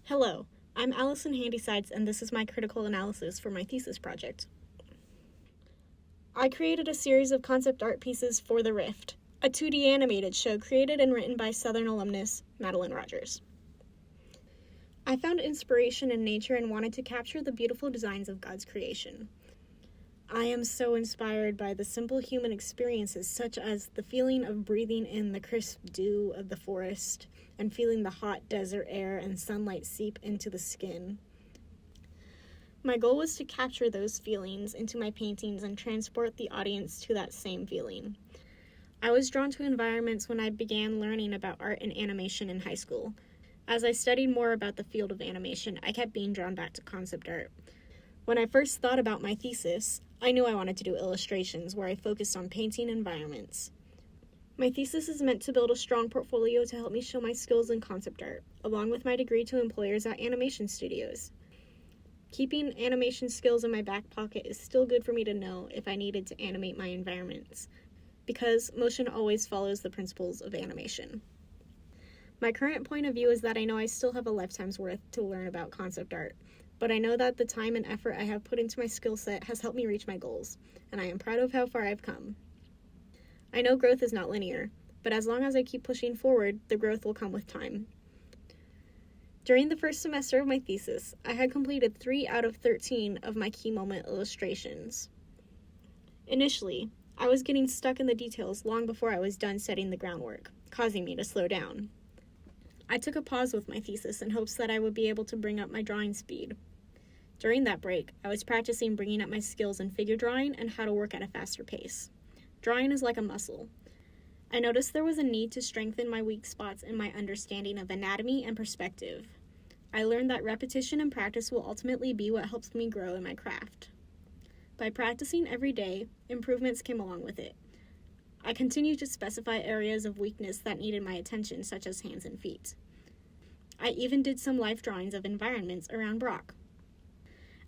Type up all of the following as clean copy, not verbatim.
Hello, I'm Alison Handysides, and this is my critical analysis for my thesis project. I created a series of concept art pieces for The Rift, a 2D animated show created and written by Southern alumnus Madeline Rogers. I found inspiration in nature and wanted to capture the beautiful designs of God's creation. I am so inspired by the simple human experiences, such as the feeling of breathing in the crisp dew of the forest and feeling the hot desert air and sunlight seep into the skin. My goal was to capture those feelings into my paintings and transport the audience to that same feeling. I was drawn to environments when I began learning about art and animation in high school. As I studied more about the field of animation, I kept being drawn back to concept art. When I first thought about my thesis, I knew I wanted to do illustrations where I focused on painting environments. My thesis is meant to build a strong portfolio to help me show my skills in concept art, along with my degree to employers at animation studios. Keeping animation skills in my back pocket is still good for me to know if I needed to animate my environments, because motion always follows the principles of animation. My current point of view is that I know I still have a lifetime's worth to learn about concept art, but I know that the time and effort I have put into my skill set has helped me reach my goals, and I am proud of how far I've come. I know growth is not linear, but as long as I keep pushing forward, the growth will come with time. During the first semester of my thesis, I had completed 3 out of 13 of my key moment illustrations. Initially, I was getting stuck in the details long before I was done setting the groundwork, causing me to slow down. I took a pause with my thesis in hopes that I would be able to bring up my drawing speed. During that break, I was practicing bringing up my skills in figure drawing and how to work at a faster pace. Drawing is like a muscle. I noticed there was a need to strengthen my weak spots in my understanding of anatomy and perspective. I learned that repetition and practice will ultimately be what helps me grow in my craft. By practicing every day, improvements came along with it. I continued to specify areas of weakness that needed my attention, such as hands and feet. I even did some life drawings of environments around Brock.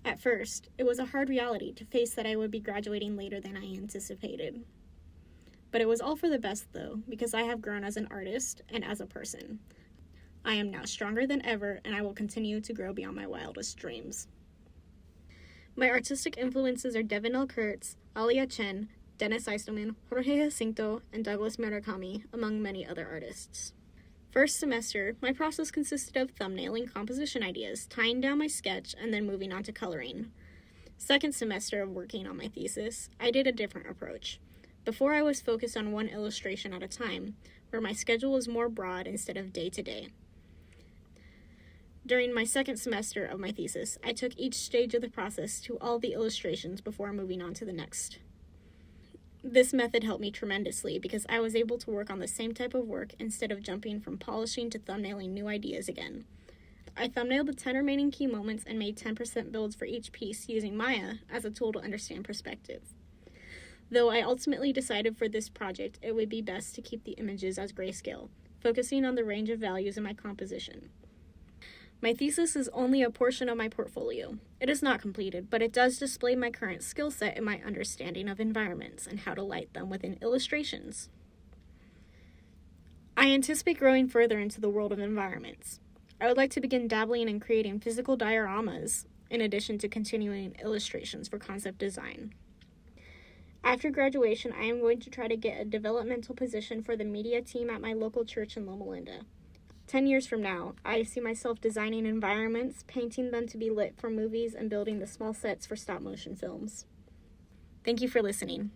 At first, it was a hard reality to face that I would be graduating later than I anticipated. But it was all for the best, though, because I have grown as an artist and as a person. I am now stronger than ever, and I will continue to grow beyond my wildest dreams. My artistic influences are Devin L. Kurtz, Alia Chen, Dennis Eistelman, Jorge Jacinto, and Douglas Murakami, among many other artists. First semester, my process consisted of thumbnailing composition ideas, tying down my sketch, and then moving on to coloring. Second semester of working on my thesis, I did a different approach. Before I was focused on one illustration at a time, where my schedule was more broad instead of day-to-day. During my second semester of my thesis, I took each stage of the process to all the illustrations before moving on to the next. This method helped me tremendously because I was able to work on the same type of work instead of jumping from polishing to thumbnailing new ideas again. I thumbnailed the 10 remaining key moments and made 10% builds for each piece using Maya as a tool to understand perspective. Though I ultimately decided for this project it would be best to keep the images as grayscale, focusing on the range of values in my composition. My thesis is only a portion of my portfolio. It is not completed, but it does display my current skill set and my understanding of environments and how to light them within illustrations. I anticipate growing further into the world of environments. I would like to begin dabbling in creating physical dioramas, in addition to continuing illustrations for concept design. After graduation, I am going to try to get a developmental position for the media team at my local church in Loma Linda. 10 years from now, I see myself designing environments, painting them to be lit for movies, and building the small sets for stop-motion films. Thank you for listening.